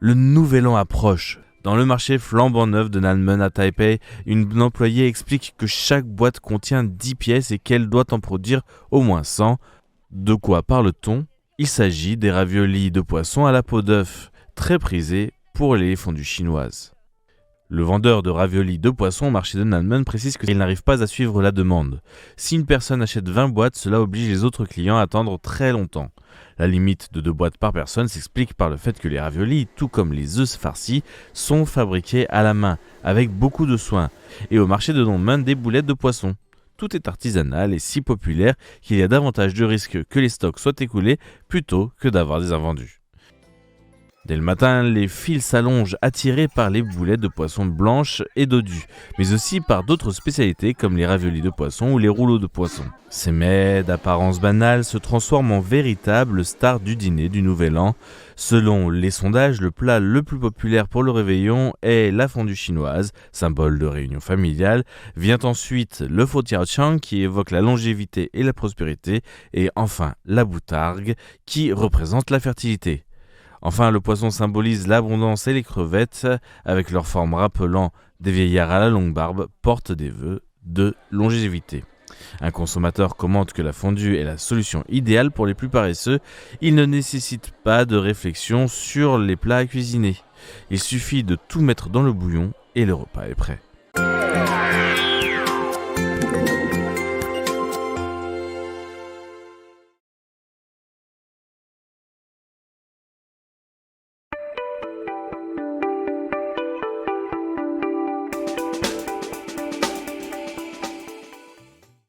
Le nouvel an approche. Dans le marché flambant neuf de Nanmen à Taipei, une employée explique que chaque boîte contient 10 pièces et qu'elle doit en produire au moins 100. De quoi parle-t-on ? Il s'agit des raviolis de poisson à la peau d'œuf, très prisés pour les fondues chinoises. Le vendeur de raviolis de poisson au marché de Nanmen précise qu'il n'arrive pas à suivre la demande. Si une personne achète 20 boîtes, cela oblige les autres clients à attendre très longtemps. La limite de 2 boîtes par personne s'explique par le fait que les raviolis, tout comme les œufs farcis, sont fabriqués à la main, avec beaucoup de soin, et au marché de Nanmen des boulettes de poisson. Tout est artisanal et si populaire qu'il y a davantage de risques que les stocks soient écoulés plutôt que d'avoir des invendus. Dès le matin, les files s'allongent attirées par les boulettes de poisson blanches et dodues, mais aussi par d'autres spécialités comme les raviolis de poisson ou les rouleaux de poisson. Ces mets d'apparence banale se transforment en véritables stars du dîner du Nouvel An. Selon les sondages, le plat le plus populaire pour le réveillon est la fondue chinoise, symbole de réunion familiale. Vient ensuite le fo tiao chang qui évoque la longévité et la prospérité, et enfin la boutargue qui représente la fertilité. Enfin, le poisson symbolise l'abondance et les crevettes, avec leur forme rappelant des vieillards à la longue barbe, portent des vœux de longévité. Un consommateur commente que la fondue est la solution idéale pour les plus paresseux. Il ne nécessite pas de réflexion sur les plats à cuisiner. Il suffit de tout mettre dans le bouillon et le repas est prêt.